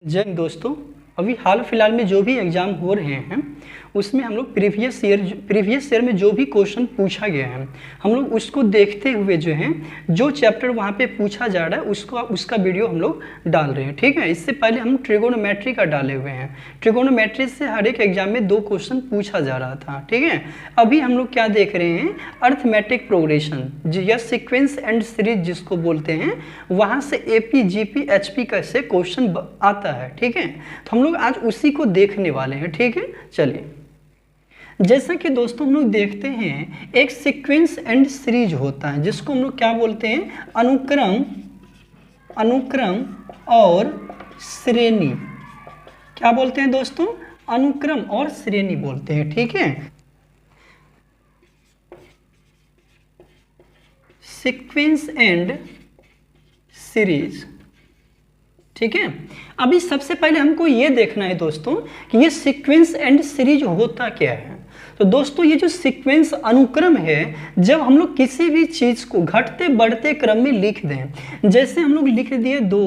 जय हिंद दोस्तों। अभी हाल फिलहाल में जो भी एग्ज़ाम हो रहे हैं उसमें हम लोग प्रीवियस ईयर में जो भी क्वेश्चन पूछा गया है हम लोग उसको देखते हुए जो है जो चैप्टर वहाँ पे पूछा जा रहा है उसका वीडियो हम लोग डाल रहे हैं। ठीक है, इससे पहले हम ट्रिगोनोमेट्री का डाले हुए हैं। ट्रिगोनोमेट्री से हर एक एग्जाम में 2 क्वेश्चन पूछा जा रहा था। ठीक है, अभी हम लोग क्या देख रहे हैं, अर्थमेटिक प्रोग्रेशन या सीक्वेंस एंड सीरीज जिसको बोलते हैं, वहाँ से AP GP HP कैसे क्वेश्चन आता है। ठीक है, तो हम लोग आज उसी को देखने वाले हैं। ठीक है, चलिए जैसा कि दोस्तों हम लोग देखते हैं एक सीक्वेंस एंड सीरीज होता है जिसको हम लोग क्या बोलते हैं, अनुक्रम और श्रेणी। क्या बोलते हैं दोस्तों, अनुक्रम और श्रेणी बोलते हैं। ठीक है, सीक्वेंस एंड सीरीज। ठीक है, अभी सबसे पहले हमको ये देखना है दोस्तों कि ये सीक्वेंस एंड सीरीज होता क्या है। तो दोस्तों ये जो सीक्वेंस अनुक्रम है, जब हम लोग किसी भी चीज़ को घटते बढ़ते क्रम में लिख दें, जैसे हम लोग लिख दिए 2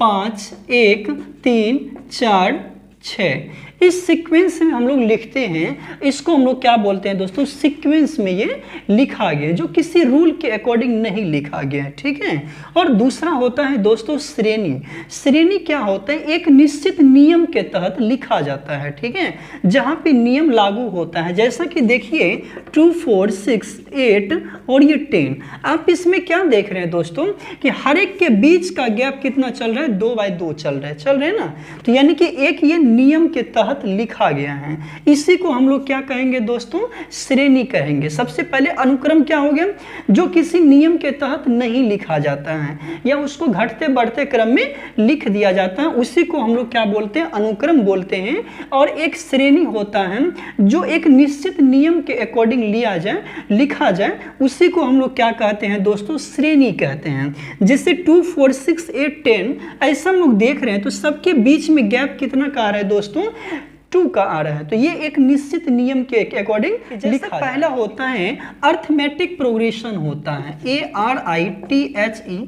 5 1 3 4 6, इस सीक्वेंस में हम लोग लिखते हैं, इसको हम लोग क्या बोलते हैं दोस्तों, सीक्वेंस में ये लिखा गया जो किसी रूल के अकॉर्डिंग नहीं लिखा गया है। ठीक है, और दूसरा होता है दोस्तों श्रेणी। श्रेणी क्या होता है, एक निश्चित नियम के तहत लिखा जाता है। ठीक है, जहाँ पे नियम लागू होता है, जैसा कि देखिए 2 4 6 8 और ये 10। आप इसमें क्या देख रहे हैं दोस्तों कि हर एक के बीच का गैप कितना चल रहा है, 2/2 चल रहा है ना। तो यानी कि एक ये नियम के तहत लिखा गया है, इसी को हम लोग क्या कहेंगे दोस्तों, श्रेणी कहेंगे। सबसे पहले अनुक्रम क्या हो गया, जो किसी नियम के तहत नहीं लिखा जाता है या उसको घटते बढ़ते क्रम में लिख दिया जाता है, उसी को हम लोग क्या बोलते हैं, अनुक्रम बोलते हैं। और एक श्रेणी होता है जो एक निश्चित नियम के अकॉर्डिंग लिखा जाए, उसी को हम लोग क्या कहते हैं दोस्तों, श्रेणी कहते हैं। जैसे 2 4 6 8 10 ऐसा हम लोग देख रहे हैं, तो सबके बीच में गैप कितना का आ रहा है दोस्तों, 2 का आ रहा है। तो ये एक निश्चित नियम के अकॉर्डिंग लिखा। पहला होता है अर्थमेटिक प्रोग्रेशन होता है, ARITHE।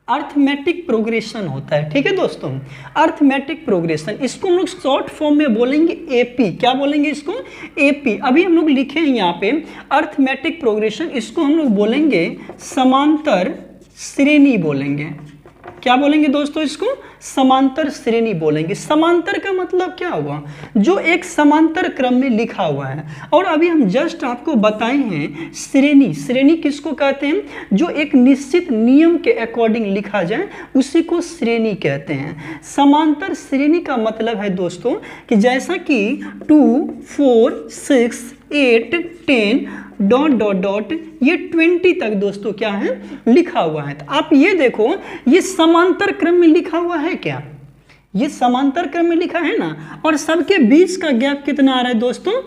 अर्थमेटिक प्रोग्रेशन होता है। ठीक है दोस्तों, अर्थमेटिक प्रोग्रेशन, इसको हम लोग शॉर्ट फॉर्म में बोलेंगे AP। क्या बोलेंगे इसको, AP। अभी हम लोग लिखे हैं यहाँ पे अर्थमेटिक प्रोग्रेशन, इसको हम लोग बोलेंगे समांतर श्रेणी बोलेंगे। क्या बोलेंगे दोस्तों, इसको समांतर श्रेणी बोलेंगे। समांतर का मतलब क्या हुआ, जो एक समांतर क्रम में लिखा हुआ है। और अभी हम जस्ट आपको बताए हैं श्रेणी। श्रेणी किसको कहते हैं, जो एक निश्चित नियम के अकॉर्डिंग लिखा जाए, उसी को श्रेणी कहते हैं। समांतर श्रेणी का मतलब है दोस्तों कि जैसा कि 2 4 6 8 10 ... ये 20 तक दोस्तों क्या है, लिखा हुआ है। तो आप ये देखो, ये समांतर क्रम में लिखा हुआ है क्या, ये समांतर क्रम में लिखा है ना। और सबके बीच का गैप कितना आ रहा है दोस्तों,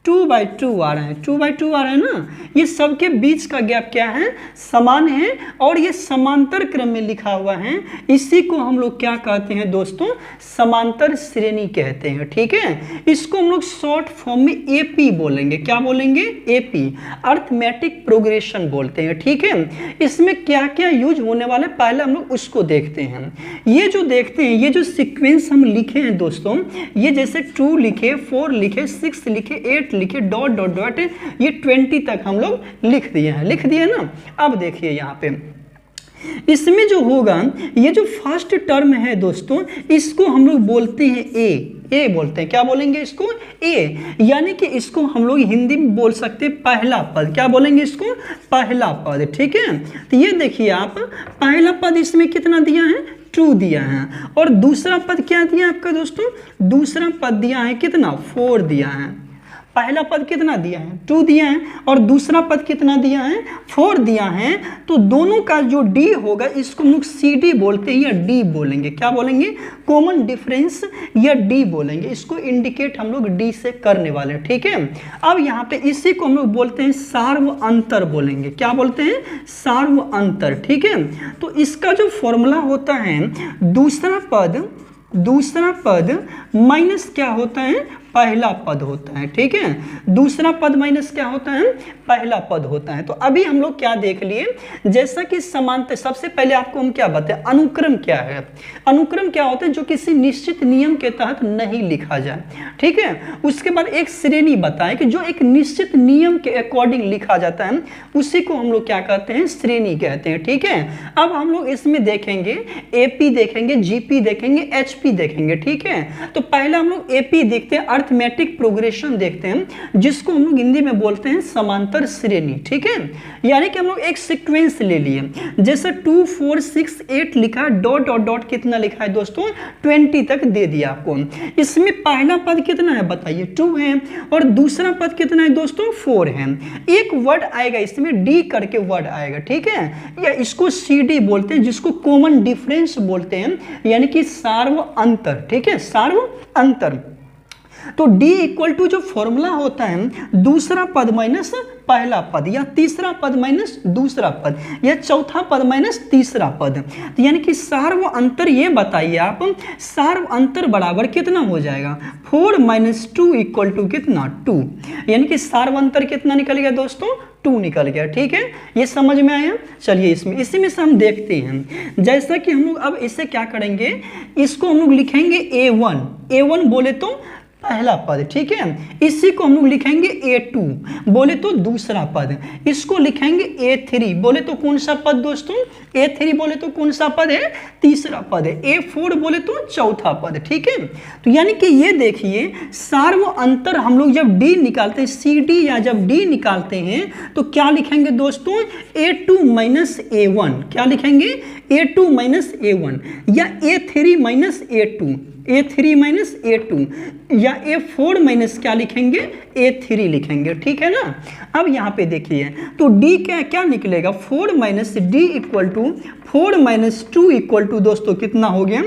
2/2 आ रहा है, 2/2 आ रहा है ना। ये सबके बीच का गैप क्या है, समान है, और ये समांतर क्रम में लिखा हुआ है, इसी को हम लोग क्या कहते हैं दोस्तों, समांतर श्रेणी कहते हैं। ठीक है, इसको हम लोग शॉर्ट फॉर्म में AP बोलेंगे। क्या बोलेंगे, AP, अर्थमेटिक प्रोग्रेशन बोलते हैं। ठीक है, इसमें क्या क्या यूज होने वाला है, पहले हम लोग उसको देखते हैं। ये जो देखते हैं, ये जो सीक्वेंस हम लिखे हैं दोस्तों, ये जैसे 2 लिखे, 4 लिखे, 6 लिखे, 8 लिखे, ... ये 20 तक हम लोग लिख दिए ना। अब देखिए यहाँ पे इसमें जो होगा, ये जो फर्स्ट टर्म है दोस्तों, इसको हम लोग बोलते हैं ए बोलते हैं। क्या बोलेंगे इसको, ए। यानी कि इसको हम लोग हिंदी में बोल सकते हैं पहला पद। क्या बोलेंगे इसको, पहला पद। ठीक है, तो ये देखिए आप, पहला पद इसमें कितना दिया है, 2 दिया है। और दूसरा पद क्या दिया आपका दोस्तों, दूसरा पद दिया है कितना, 4 दिया है। पहला पद कितना दिया है, 2 दिया है, और दूसरा पद कितना दिया है, 4 दिया है। तो दोनों का जो D होगा, इसको हम लोग CD बोलते हैं या D बोलेंगे। क्या बोलेंगे, कॉमन डिफरेंस या D बोलेंगे। इसको इंडिकेट हम लोग D से करने वाले हैं। ठीक है, अब यहाँ पे इसी को हम लोग बोलते हैं सार्व अंतर बोलेंगे। क्या बोलते हैं, सार्व अंतर। ठीक है, तो इसका जो फॉर्मूला होता है, दूसरा पद माइनस क्या होता है, पहला पद होता है, ठीक है। दूसरा पद माइनस क्या होता है, पहला पद होता है। तो अभी हम लोग क्या देख लिए, जैसा कि समांतर, सबसे पहले आपको हम क्या बताएं, अनुक्रम क्या है। अनुक्रम क्या होता है, जो किसी निश्चित नियम के तहत नहीं लिखा जाए, ठीक है। उसके बाद एक श्रेणी बताएं कि जो एक निश्चित नियम के अकॉर्डिंग लिखा जाता है, उसी को हम लोग क्या कहते हैं, श्रेणी कहते हैं, ठीक है। अब हम लोग इसमें देखेंगे एपी देखेंगे, जीपी देखेंगे, एचपी देखेंगे, ठीक है। तो पहला हम लोग एपी देखते हैं, अर्थमेटिक प्रोग्रेशन देखते हैं, जिसको हम लोग हिंदी में बोलते हैं समांतर श्रेणी, ठीक है। यानी कि हम लोग एक सीक्वेंस ले लिए, जैसे 2 4 6 8 लिखा, डॉट डॉट डॉट कितना लिखा है दोस्तों, 20 तक दे दिया आपको। इसमें पहला पद कितना है बताइए, 2 है, और दूसरा पद कितना है दोस्तों, 4 है। एक वर्ड आएगा इसमें, डी करके वर्ड आएगा, ठीक है, या इसको सीडी बोलते हैं, जिसको कॉमन डिफरेंस बोलते हैं, यानी कि सार्व अंतर, ठीक है, सार्व अंतर। तो D इक्वल टू जो फॉर्मूला होता है, दूसरा पद माइनस पहला पद, या तीसरा पद माइनस दूसरा पद, या चौथा पद माइनस तीसरा पद। तो यानी कि सार्व अंतर, ये बताइए आप, सार्व अंतर बराबर कितना हो जाएगा, 4 - 2 इक्वल टू कितना, 2। यानी कि सार्व अंतर कितना निकल गया दोस्तों, 2 निकल गया, ठीक है। ये समझ में आया। चलिए इसी में से हम देखते हैं, जैसा कि हम लोग अब इसे क्या करेंगे, इसको हम लोग लिखेंगे A1 बोले तो पहला पद, ठीक है। इसी को हम लोग लिखेंगे A2 बोले तो दूसरा पद, इसको लिखेंगे A3 बोले तो कौन सा पद दोस्तों, A3 बोले तो कौन सा पद है, तीसरा पद है। A4 बोले तो चौथा पद, ठीक है। तो यानी कि ये देखिए, सार्व अंतर हम लोग जब D निकालते हैं, CD या जब D निकालते हैं, तो क्या लिखेंगे दोस्तों, A2 - A1, क्या लिखेंगे, A2 - A1, या A3 - A2, A3 - A2, या A4 माइनस क्या लिखेंगे, A3 लिखेंगे, ठीक है ना। अब यहाँ पे देखिए, तो D क्या निकलेगा, 4 - D equal to 4 - 2 equal to दोस्तों कितना हो गया,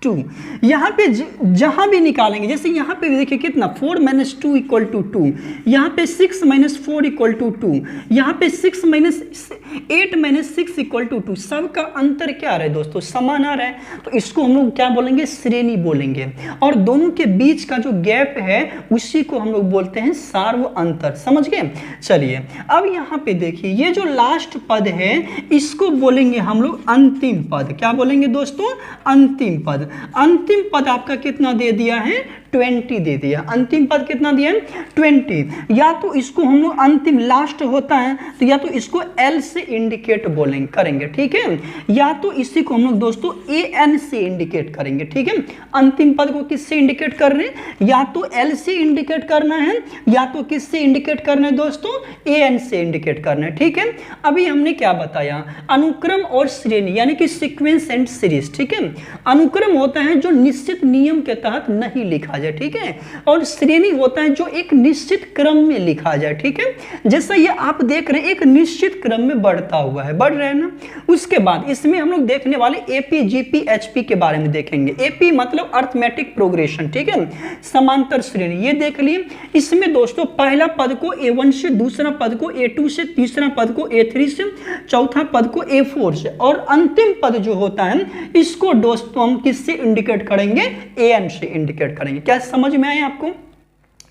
2। यहाँ पे जहां भी निकालेंगे, जैसे यहाँ पे देखिए कितना, 4 - 2 इक्वल टू 2, यहाँ पे 6 - 4 इक्वल टू 2, यहाँ पे 8 - 6 इक्वल टू 2। सबका अंतर क्या आ रहा है दोस्तों, समान आ रहा है। तो इसको हम लोग क्या बोलेंगे, श्रेणी बोलेंगे, और दोनों के बीच का जो गैप है उसी को हम लोग बोलते हैं सार्व अंतर, समझ गए। चलिए अब यहाँ पे देखिए, ये जो लास्ट पद है इसको बोलेंगे हम लोग अंतिम पद। क्या बोलेंगे दोस्तों, अंतिम पद। अंतिम पद आपका कितना दे दिया है, 20 दे दिया। अंतिम पद कितना दिया है, 20। या तो इसको हम लोग अंतिम लास्ट होता है, तो या तो इसको L से इंडिकेट बोलेंगे, करेंगे, ठीक है, या तो इसी को हम लोग दोस्तों AN से इंडिकेट करेंगे, ठीक है। अंतिम पद को किससे इंडिकेट कर रहे हैं, या तो L से इंडिकेट करना है, या तो किससे इंडिकेट करना है दोस्तों, AN से इंडिकेट करना है, ठीक है। अभी हमने क्या बताया, अनुक्रम और श्रेणी, यानी कि सीक्वेंस एंड सीरीज, ठीक है। अनुक्रम होता है जो निश्चित नियम के तहत नहीं लिखा जाए, ठीक है, और श्रेणी होता है जो एक निश्चित क्रम में लिखा जाए, ठीक है। जैसा ये आप देख रहे हैं, एक निश्चित क्रम में बढ़ता हुआ है, बढ़ रहा है ना। उसके बाद इसमें हम लोग देखने वाले AP, GP, HP के बारे में देखेंगे। AP मतलब अर्थमेटिक प्रोग्रेशन, ठीक है, समांतर श्रेणी, ये देख लिए। इसमें दोस्तों पहला पद को A1 से, दूसरा पद को A2 से, तीसरा पद को A3 से, चौथा पद को A4 से, और अंतिम पद जो होता है इसको दोस्तों हम किससे इंडिकेट करेंगे, AN से इंडिकेट करेंगे। क्या समझ में आया आपको,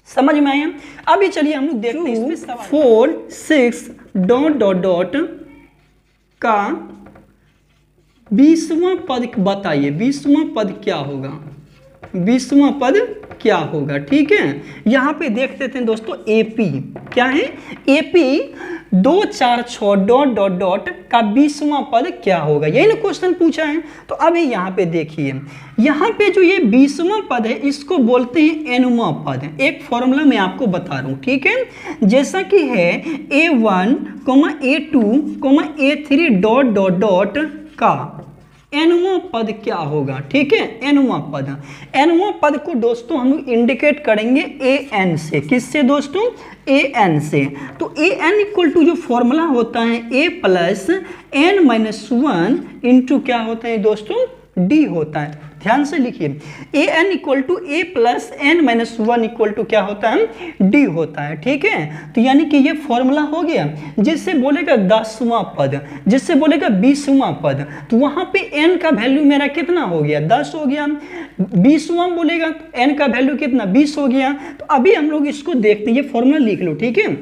समझ में आया। अभी चलिए हम लोग देखते हैं इसमें 4 6 डॉट डॉट डॉट का 20वां पद बताइए, 20वां पद क्या होगा, 20वां पद क्या होगा, ठीक है। यहां पे देखते थे दोस्तों AP क्या है, AP 2 4 6 डॉट डॉट डॉट का 20वां पद क्या होगा, यही ना क्वेश्चन पूछा है। तो अभी यहाँ पे देखिए, यहाँ पे जो ये 20वां पद है इसको बोलते हैं Nवां पद। एक फॉर्मूला मैं आपको बता रहा हूँ, ठीक है। जैसा कि है A1, A2, A3 dot dot dot का Nवां पद क्या होगा, ठीक है, Nवां पद। Nवां पद को दोस्तों हम लोग इंडिकेट करेंगे AN से, किससे दोस्तों, AN से। तो AN इक्वल टू जो फॉर्मूला होता है A + N - 1 इंटू क्या होता है दोस्तों, D होता है। ध्यान से लिखिए, A N equal to A plus N minus one equal to क्या होता है, डी होता है। ठीक है, तो यानी कि ये फॉर्मूला हो गया। जिससे बोलेगा 10वां पद, जिससे बोलेगा 20वां पद, तो वहां पे एन का वैल्यू मेरा कितना हो गया, 10 हो गया। 20वां बोलेगा तो एन का वैल्यू कितना, 20 हो गया। तो अभी हम लोग इसको देखते हैं, ये फॉर्मूला लिख लो। ठीक है,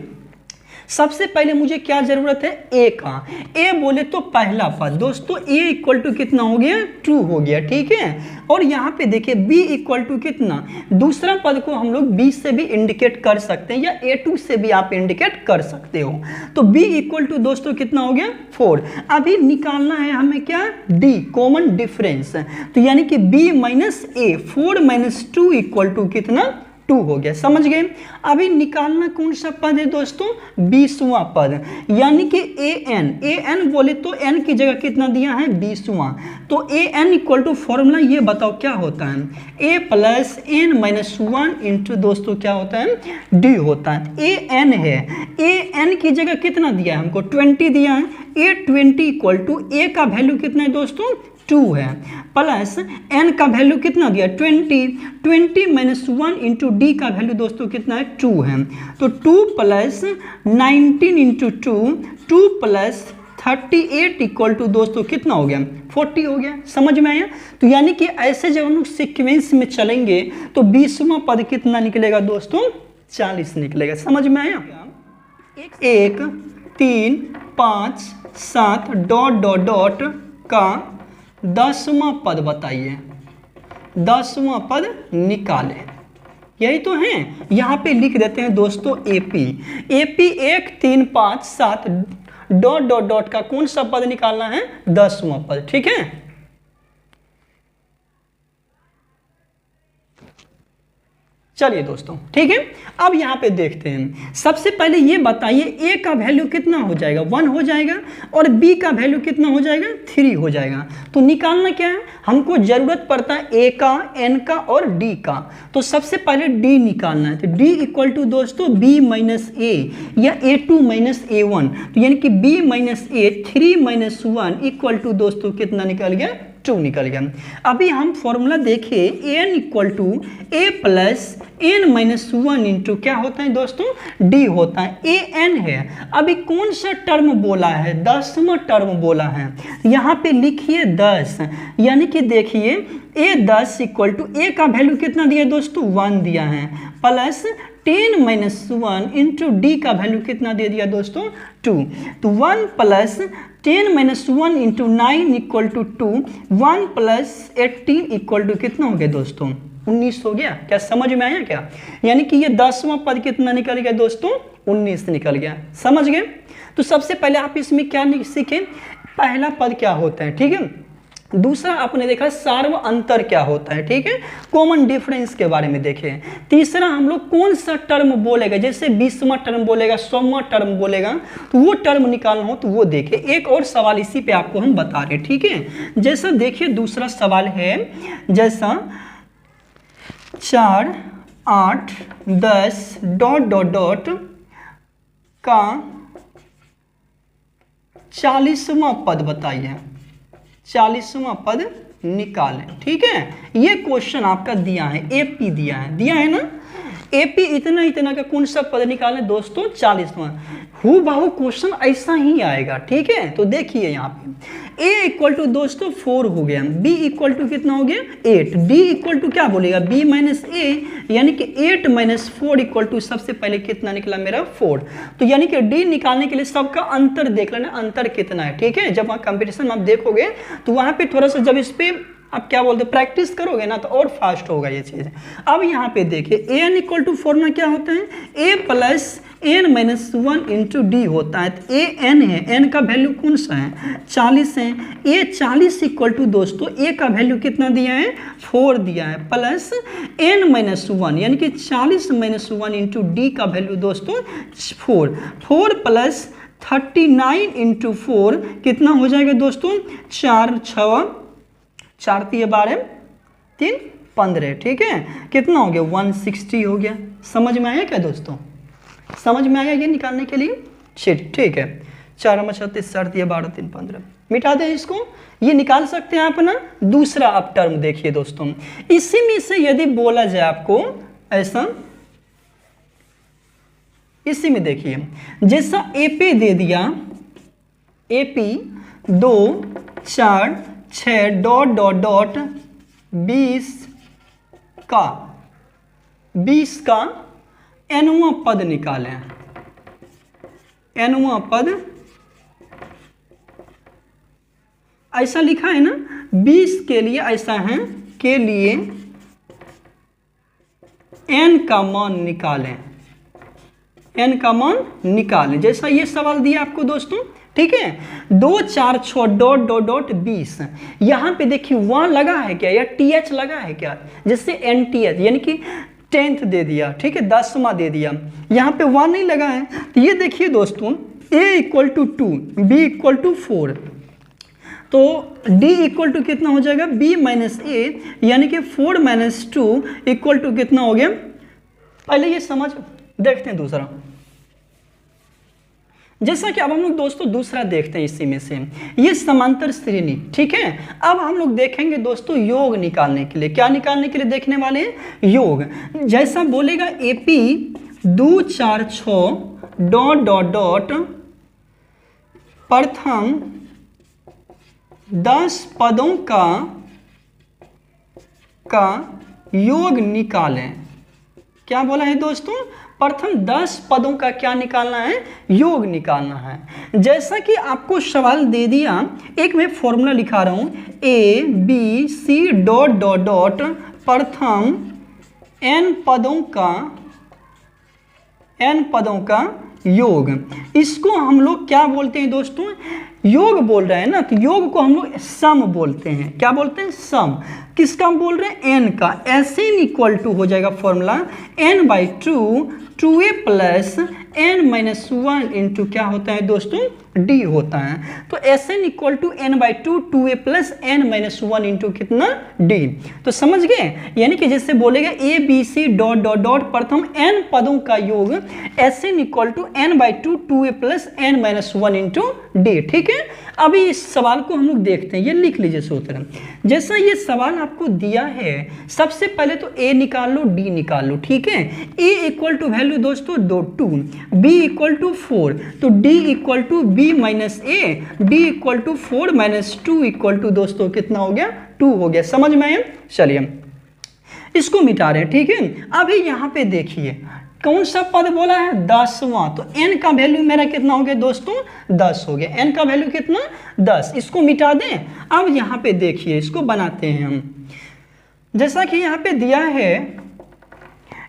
सबसे पहले मुझे क्या जरूरत है, ए का। ए बोले तो पहला पद दोस्तों, ए इक्वल टू कितना हो गया, 2 हो गया। ठीक है, और यहाँ पे देखिए बी इक्वल टू कितना, दूसरा पद को हम लोग बी से भी इंडिकेट कर सकते हैं या A2 से भी आप इंडिकेट कर सकते हो। तो बी इक्वल टू दोस्तों कितना हो गया, 4। अभी निकालना है हमें क्या, डी कॉमन डिफरेंस। तो यानी कि B minus A, 4 minus 2 equal to कितना, 2 हो गया। समझ गए। अभी निकालना कौन सा पद है दोस्तों, 20वां पद, यानी कि ए एन बोले तो एन की जगह कितना दिया है, 20वां। तो A N equal to formula ये बताओ क्या होता है, A plus N minus 1 into दोस्तों क्या होता है, डी होता है। ए एन है, ए एन की जगह कितना दिया है हमको, 20 दिया है। ए 20 इक्वल टू ए का वैल्यू कितना है दोस्तों, 2 है, प्लस n का वैल्यू कितना दिया, 20 माइनस 1 इंटू डी का वैल्यू दोस्तों कितना है, 2 है। तो 2 plus 19 into 2 plus 38 equal to दोस्तों कितना हो गया, 40 हो गया। समझ में आया। तो यानी कि ऐसे जब हम लोग सीक्वेंस में चलेंगे तो 20वां पद कितना निकलेगा दोस्तों, 40 निकलेगा। समझ में आया। 1 3 5 7 डॉट डॉट डॉट का 10वां पद बताइए, 10वां पद निकाले, यही तो है। यहाँ पे लिख देते हैं दोस्तों एपी 1 3 5 7 डॉट डॉट डॉट का कौन सा पद निकालना है, 10वां पद। ठीक है, चलिए दोस्तों, ठीक है। अब यहाँ पे देखते हैं, सबसे पहले ये बताइए ए का वैल्यू कितना हो जाएगा, 1 हो जाएगा, और बी का वैल्यू कितना हो जाएगा, 3 हो जाएगा। तो निकालना क्या है, हमको जरूरत पड़ता है ए का, एन का और डी का। तो सबसे पहले डी निकालना है। तो डी इक्वल टू दोस्तों बी माइनस ए या A2 माइनस A1। तो यानी कि B minus A 3 minus 1 equal to दोस्तों कितना निकल गया, 2 निकल गया। अभी हम फॉर्मूला देखिए, n equal to A plus N minus 1 into क्या होता है दोस्तों, डी होता है। ए एन है, अभी कौन सा टर्म बोला है, 10वां टर्म बोला है। यहाँ पे लिखिए 10, यानी कि देखिए ए 10 इक्वल टू ए का वैल्यू कितना दिया दोस्तों, 1 दिया है, प्लस 10 माइनस 1 इंटू डी का वैल्यू कितना दे दिया दोस्तों, 2। तो 1 plus 10 minus 1 into 9 equal to 2, 1 plus 18 equal to कितना हो गया दोस्तों, 19 हो गया। क्या समझ में आया क्या, यानी कि ये 10वां पद कितना निकल गया दोस्तों, 19 निकल गया। समझ गए। तो सबसे पहले आप इसमें क्या सीखें, पहला पद क्या होता है, ठीक है। दूसरा आपने देखा सार्व अंतर क्या होता है, ठीक है, कॉमन डिफरेंस के बारे में देखें। तीसरा हम लोग कौन सा टर्म बोलेगा, जैसे 20वां टर्म बोलेगा, 100वां टर्म बोलेगा, तो वो टर्म निकालना हो तो वो देखें। एक और सवाल इसी पे आपको हम बता रहे हैं, ठीक है। जैसा देखिए दूसरा सवाल है, जैसा 4 8 10 डॉट डॉट डॉट का 40वां पद बताइए, 40वां पद निकालें। ठीक है, ये क्वेश्चन आपका दिया है, एपी दिया है ना। एपी इतना इतना का कौन सा पद निकालें दोस्तों, 40वां। हूबहू क्वेश्चन ऐसा ही आएगा। ठीक है, तो देखिए यहाँ पे ए इक्वल टू दोस्तों 4 हो गया, बी इक्वल टू कितना हो गया 8, डी इक्वल टू क्या बोलेगा बी माइनस ए, यानी कि 8 माइनस 4 इक्वल टू सबसे पहले कितना निकला मेरा 4। तो यानी कि डी निकालने के लिए सबका अंतर देख लेना, अंतर कितना है। ठीक है, जब वहाँ कंपटीशन में आप देखोगे तो वहाँ पे थोड़ा सा जब इस पे आप क्या बोलते हैं प्रैक्टिस करोगे ना तो और फास्ट होगा ये चीज़। अब यहाँ पे देखिए A N equal to formula क्या होता है, A plus N minus 1 into D होता है। तो ए एन है, एन का वैल्यू कौन सा है 40 है, ए 40 इक्वल टू दोस्तों ए का वैल्यू कितना दिया है 4 दिया है, प्लस एन माइनस 1 यानी कि 40 माइनस 1 इंटू डी का वैल्यू दोस्तों 4 प्लस 39 इंटू 4 कितना हो जाएगा दोस्तों 4 6 4 3 12 3 15। ठीक है, कितना हो गया 160 हो गया। समझ में आया क्या दोस्तों, समझ में आया ये निकालने के लिए। ठीक है, 4 में 36, 4 दिया 12, 3 15, मिटा दें इसको। ये निकाल सकते हैं अपना दूसरा अब टर्म। देखिए दोस्तों, इसी में से यदि बोला जाए आपको ऐसा, इसी में देखिए जैसा AP दे दिया, AP 2 4 6 डॉट डॉट डॉट 20 का nवां पद निकालें। nवां पद ऐसा लिखा है ना, 20 के लिए ऐसा है, के लिए n का मान निकालें, n का मान निकालें। जैसा ये सवाल दिया आपको दोस्तों, ठीक है। 2 4 6 डॉट डॉट डॉट 20, यहाँ पे देखिए वहाँ लगा है क्या या TH लगा है क्या, जिससे NTH यानी कि 10th दे दिया, ठीक है, 10वां दे दिया, यहाँ पे 1 नहीं लगा है। तो ये देखिए दोस्तों, A = 2, B = 4, तो D = कितना हो जाएगा, B - A, यानी कि 4 - 2 = कितना हो गया। पहले ये समझ, देखते हैं दूसरा। जैसा कि अब हम लोग दोस्तों दूसरा देखते हैं इसी में से, ये समांतर श्रेणी, ठीक है। अब हम लोग देखेंगे दोस्तों योग निकालने के लिए, क्या निकालने के लिए देखने वाले हैं, योग। जैसा बोलेगा AP 2 4 6 डॉट डॉट डॉट प्रथम 10 पदों का योग निकालें। क्या बोला है दोस्तों, प्रथम 10 पदों का क्या निकालना है, योग निकालना है। जैसा कि आपको सवाल दे दिया, एक मैं फॉर्मूला लिखा रहा हूं, ABC डॉट डॉट डॉट प्रथम n पदों का योग। इसको हम लोग क्या बोलते हैं दोस्तों, योग बोल रहे हैं ना, तो योग को हम लोग सम बोलते हैं। क्या बोलते हैं, सम। किसका हम बोल रहे हैं, n का। Sn = हो जाएगा formula n/2 2a plus n-1 into क्या होता है दोस्तों, d होता है। तो Sn = n/2 2a plus n-1 into कितना, d। तो समझ गए, यानी कि जैसे बोलेगा ABC डॉट डॉट डॉट प्रथम n पदों का योग, Sn = n/2 2a plus n-1 into d, ठीक है। अभी इस सवाल को हम लोग देखते हैं, ये लिख लीजिए सूत्र। जैसा ये सवाल आपको दिया है, सबसे पहले तो A निकाल लो, D निकाल लो, ठीक है। A = वैल्यू दोस्तों 2, B = 4, तो D = B - A, D = 4 - 2 दोस्तों कितना हो गया, 2 हो गया। समझ में आया, चलिए इसको मिटा रहे हैं, ठीक है। अभी यहाँ पे देखिए कौन सा पद बोला है, 10वां, तो n का वैल्यू मेरा कितना हो गया दोस्तों, 10 हो गया। n का वैल्यू कितना, 10। इसको मिटा दें। अब यहाँ पे देखिए, इसको बनाते हैं हम। जैसा कि यहाँ पे दिया है,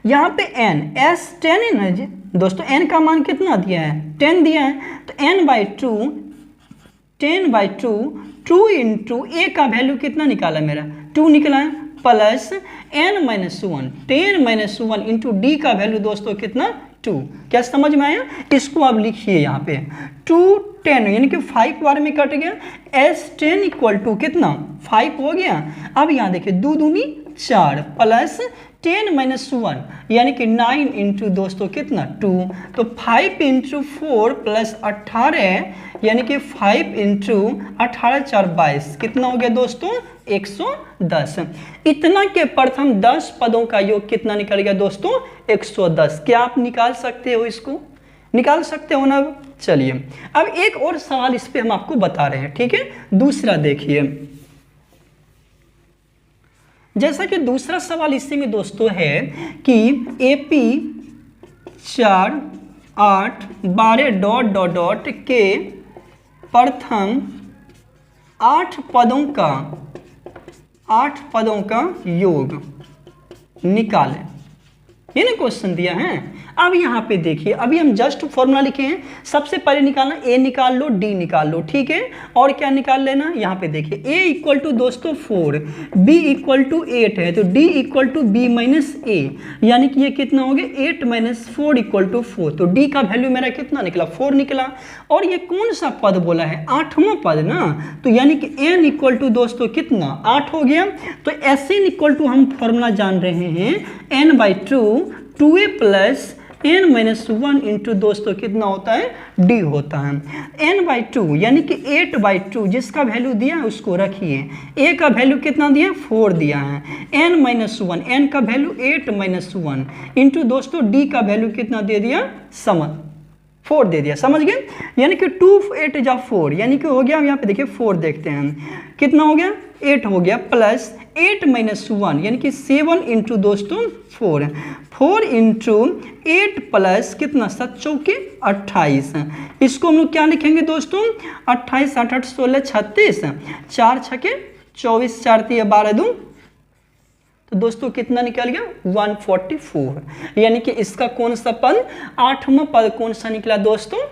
यहाँ पे n S10 है ना जी दोस्तों, n का मान कितना दिया है, 10 दिया है। तो n/2 10/2 2 इंटू a का वैल्यू कितना निकाला मेरा, 2 निकला है, प्लस n-1 10-1 इंटू d का वैल्यू दोस्तों कितना, 2। क्या समझ में आया, इसको आप लिखिए यहाँ पे 2 10 यानी कि 5 बार में कट गया। S10 = कितना, 5 हो गया। अब यहाँ देखिए 2 दूनी 4 प्लस 10-1 यानी कि 9 इंटू दोस्तों कितना, 2। तो 5 इंटू 4 प्लस 18 यानी कि 5 इंटू 18 4 22 कितना हो गया दोस्तों, 110। इतना के प्रथम 10 पदों का योग कितना निकल गया दोस्तों, 110। क्या आप निकाल सकते हो, इसको निकाल सकते हो ना। चलिए अब एक और सवाल इस पे हम आपको बता रहे हैं, ठीक है। दूसरा देखिए, जैसा कि दूसरा सवाल इसी में दोस्तों है कि AP 4 8 12 डॉट डॉट डॉट के प्रथम 8 पदों का योग निकालें। ये ना क्वेश्चन दिया है। अब यहाँ पे देखिए, अभी हम जस्ट फॉर्मूला लिखे हैं। सबसे पहले निकालना, A निकाल लो, D निकाल लो, ठीक है। और क्या निकाल लेना, यहाँ पे देखिए A = दोस्तों 4, B = 8 है, तो D = B - A यानी कि ये कितना हो गया, 8 - 4 = 4। तो D का वैल्यू मेरा कितना निकला, 4 निकला। और ये कौन सा पद बोला है, 8वां पद ना, तो यानी कि n = दोस्तों कितना, 8 हो गया। तो Sn = हम फॉर्मूला जान रहे हैं n/2 2a plus n-1 into दोस्तों कितना होता है, d होता है। n/2 यानी कि 8/2 जिसका वैल्यू दिया है उसको रखिए। a का वैल्यू कितना दिया है, 4 दिया है। n-1 n का वैल्यू 8-1 इंटू दोस्तों d का वैल्यू कितना दे दिया, 4 दे दिया, समझ गए। यानी कि 2 8 जा 4 यानी कि हो गया, यहाँ पे देखिए 4 देखते हैं कितना हो गया, 8 हो गया, प्लस 8-1 यानी कि 7 इंटू दोस्तों 4 इंटू 8 प्लस कितना, 7 चौके 28। इसको हम लोग क्या लिखेंगे दोस्तों, 28 8 8 16 36, 4 छके 24, 4 3 12 2, तो दोस्तों कितना निकल गया, 144। यानी कि इसका कौन सा पद, 8वां पद कौन सा निकला दोस्तों,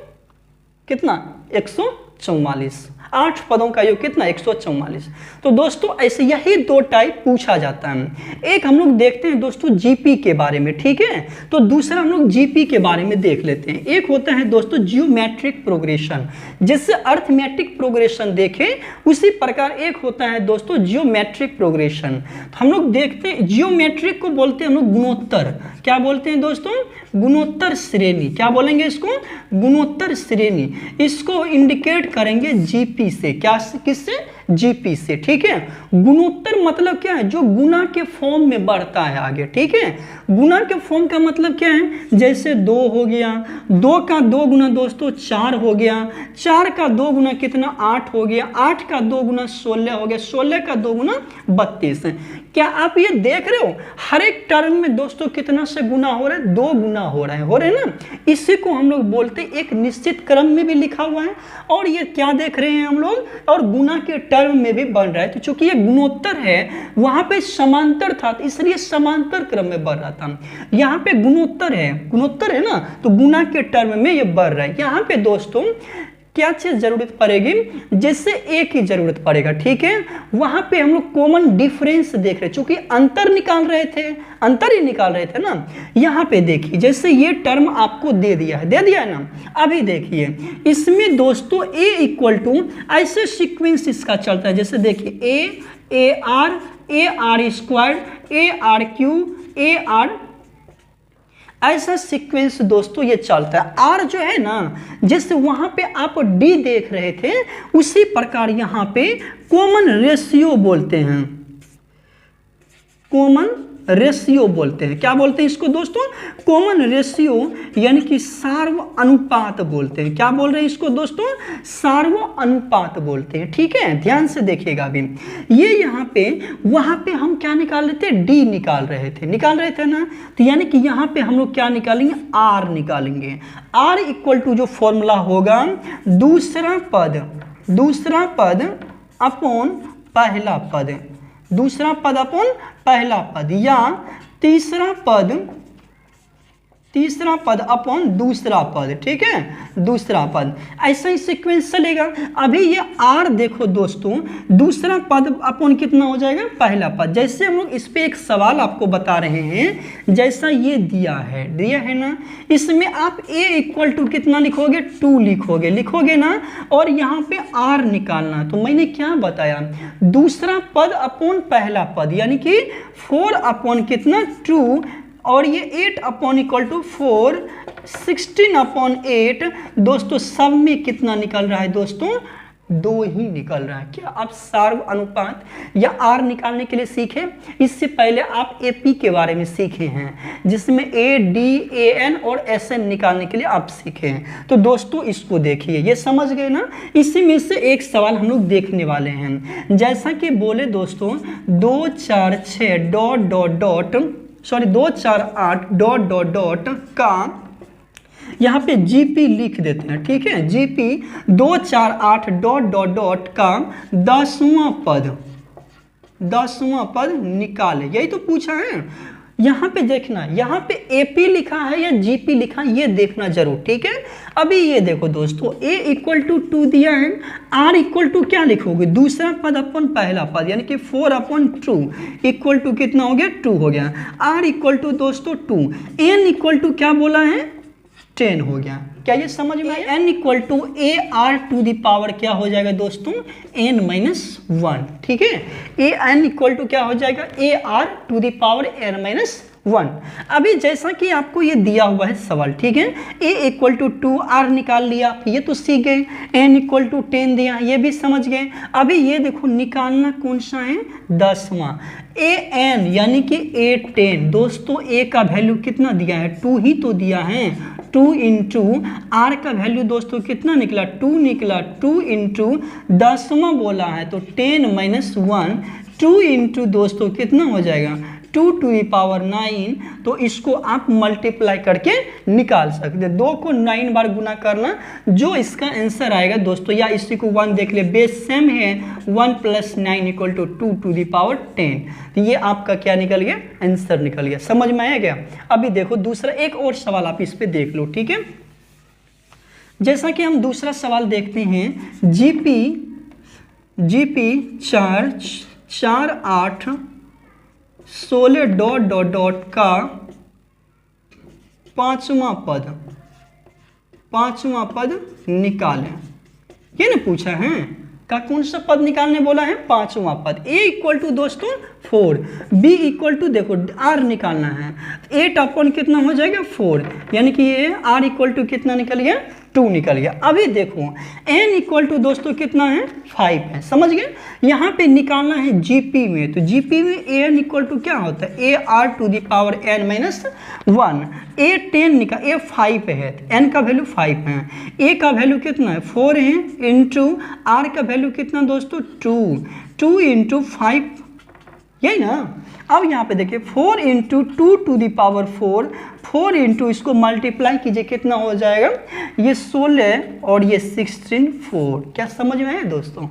कितना, 144। 8 पदों का योग कितना, 144। तो दोस्तों ऐसे यही 2 टाइप पूछा जाता है। एक हम लोग देखते हैं दोस्तों जीपी के बारे में, ठीक है। तो दूसरा हम लोग जीपी के बारे में देख लेते हैं। एक होता है दोस्तों जियोमेट्रिक प्रोग्रेशन, जिससे अर्थमेटिक प्रोग्रेशन देखे उसी प्रकार एक होता है दोस्तों जियोमेट्रिक प्रोग्रेशन। तो हम लोग देखते हैं जियोमेट्रिक को बोलते हैं हम लोग गुणोत्तर। क्या बोलते हैं दोस्तों, गुणोत्तर श्रेणी। क्या बोलेंगे इसको, गुणोत्तर श्रेणी। इसको इंडिकेट करेंगे जीपी से, क्या, किससे, जीपी से, ठीक है। गुणोत्तर मतलब क्या है, जो गुना के फॉर्म में बढ़ता है आगे, ठीक है। गुना के फॉर्म का मतलब क्या है, जैसे 2 हो गया, 2 का 2 गुना दोस्तों 4 हो गया, 4 का 2 गुना कितना, 8 हो गया, 8 का 2 गुना 16 हो गया, 16 का 2 गुना 32 है। क्या आप ये देख रहे हो, हर एक टर्म में दोस्तों कितना से गुना हो रहा है, 2 गुना हो रहा है ना। इसी को हम लोग बोलते हैं, एक निश्चित क्रम में भी लिखा हुआ है और ये क्या देख रहे हैं हम लोग, और गुना के टर्म में भी बढ़ रहा है। तो चूंकि ये गुणोत्तर है, वहां पे समांतर था तो इसलिए समांतर क्रम में बढ़ रहा था। यहाँ पे गुणोत्तर है ना, तो गुना के टर्म में ये बढ़ रहा है। यहाँ पे दोस्तों क्या चीज जरूरत पड़ेगी, जैसे एक ही जरूरत पड़ेगा, ठीक है। वहां पे हम लोग कॉमन डिफरेंस देख रहे, चूंकि अंतर निकाल रहे थे ना। यहाँ पे देखिए, जैसे ये टर्म आपको दे दिया है ना। अभी देखिए इसमें दोस्तों a इक्वल टू, ऐसे सीक्वेंस इसका चलता है, जैसे देखिए a r square, a r ऐसा सीक्वेंस दोस्तों ये चलता है। आर जो है ना, जैसे वहां पे आप डी देख रहे थे, उसी प्रकार यहां पे कॉमन रेशियो बोलते हैं, कॉमन रेशियो बोलते हैं। क्या बोलते हैं इसको दोस्तों, कॉमन रेशियो, यानी कि सार्व अनुपात बोलते हैं। क्या बोल रहे हैं इसको दोस्तों, सार्व अनुपात बोलते हैं, ठीक है। ध्यान से देखिएगा अभी, ये यहाँ पे, वहां पे हम क्या निकाल रहे थे, डी निकाल रहे थे ना। तो यानी कि यहाँ पे हम लोग क्या निकालेंगे, आर निकालेंगे। आर इक्वल टू जो फॉर्मूला होगा, दूसरा पद अपॉन पहला पद, दूसरा पद अपॉन पहला पद, या तीसरा पद अपॉन दूसरा पद, ठीक है, दूसरा पद। ऐसा ही सीक्वेंस चलेगा। अभी ये आर देखो दोस्तों, दूसरा पद अपॉन कितना हो जाएगा, पहला पद। जैसे हम लोग इस पे एक सवाल आपको बता रहे हैं, जैसा ये दिया है ना, इसमें आप a इक्वल टू कितना लिखोगे, 2 लिखोगे ना, और यहाँ पे आर निकालना। तो मैंने क्या बताया, दूसरा पद अपॉन पहला पद, यानी कि 4 अपॉन कितना, 2, और ये 8 अपॉन इक्वल टू 4, 16 अपॉन 8 दोस्तों, सब में कितना निकल रहा है दोस्तों, 2 ही निकल रहा है। क्या आप सार्व अनुपात या आर निकालने के लिए सीखे? इससे पहले आप एपी के बारे में सीखे हैं, जिसमें ए डी ए एन और एस एन निकालने के लिए आप सीखे हैं। तो दोस्तों इसको देखिए, ये समझ गए ना। इसी में से एक सवाल हम लोग देखने वाले हैं, जैसा कि बोले दोस्तों 2 4 6 2 4 8 डॉट का यहाँ पे जीपी लिख देते हैं, ठीक है। जीपी 2 4 8 डॉट का 10वां पद निकाले, यही तो पूछा है। यहाँ पे देखना, यहाँ पे एपी लिखा है या जीपी लिखा है, ये देखना जरूर, ठीक है। अभी ये देखो दोस्तों, a इक्वल टू 2 दिया है, r इक्वल टू क्या लिखोगे, दूसरा पद अपन पहला पद, यानी कि 4 अपॉन 2 इक्वल टू कितना हो गया, 2 हो गया। r इक्वल टू दोस्तों 2, n इक्वल टू क्या बोला है, 10 हो गया। क्या ये समझ में आया? n equal to a r to the power क्या हो जाएगा दोस्तों, n-1, ठीक है। ए n इक्वल टू क्या हो जाएगा, a r to the power n-1, 1। अभी जैसा कि आपको ये दिया हुआ है सवाल, ठीक है, a इक्वल टू 2, r निकाल लिया, ये तो सीख गए, n इक्वल टू 10 दिया, ये भी समझ गए। अभी ये देखो निकालना कौन सा है, 10वां, an यानी कि a10। दोस्तों a का वैल्यू कितना दिया है, 2 ही तो दिया है, 2 इंटू r का वैल्यू दोस्तों कितना निकला, 2 निकला, 2 इंटू 10वां बोला है तो 10 माइनस 1, 2 इंटू दोस्तों कितना हो जाएगा 2 टू दी पावर 9। तो इसको आप मल्टीप्लाई करके निकाल सकते हैं, 2 को 9 बार गुना करना, जो इसका आंसर आएगा दोस्तों, या इसी को 1 देख ले, बेस सेम है, 1 plus 9 equal to 2 to the power 10। तो ये आपका क्या निकल गया, आंसर निकल गया। समझ में आया क्या? अभी देखो दूसरा एक और सवाल आप इस पे देख लो, ठीक है। जैसा कि हम दूसरा सवाल देखते हैं, जीपी 4 8 16 डॉट डॉट डॉट का पांचवा पद निकालें। ये ना पूछा है का कौन सा पद निकालने बोला है, पांचवा पद। a इक्वल टू दोस्तों 4, b इक्वल टू देखो r निकालना है, 8 अपॉन कितना हो जाएगा 4, यानी कि ये r इक्वल टू कितना निकल गया, 2 निकल गया। अभी देखो n इक्वल टू दोस्तों कितना है, 5 है, समझ गए। यहाँ पे निकालना है जीपी में, तो जीपी में an इक्वल टू क्या होता है, ar to the power n minus 1, a10 निकाल, a 5 है, n का वैल्यू 5 है, a का वैल्यू कितना है 4 है, इंटू r का वैल्यू कितना दोस्तों 2 इंटू 5, यही ना। अब यहाँ पे देखिए 4 into 2 to the power 4 into इसको मल्टीप्लाई कीजिए, कितना हो जाएगा, ये 16 और ये 16 4। क्या समझ में आया दोस्तों?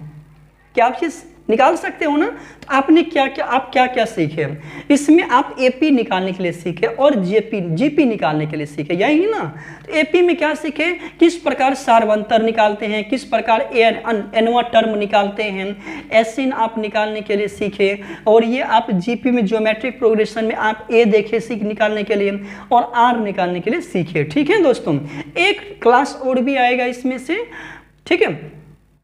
क्या आप चीज निकाल सकते हो ना? तो आपने क्या सीखे इसमें, आप एपी निकालने के लिए सीखे और जीपी निकालने के लिए सीखे, यही ना। तो एपी में क्या सीखे, किस प्रकार सार्वंतर निकालते हैं, किस प्रकार एनवा टर्म निकालते हैं, एसिन आप निकालने के लिए सीखे। और ये आप जीपी में ज्योमेट्रिक प्रोग्रेशन में आप ए देखे सीख निकालने के लिए और आर निकालने के लिए सीखे, ठीक है दोस्तों। एक क्लास और भी आएगा इसमें से, ठीक है।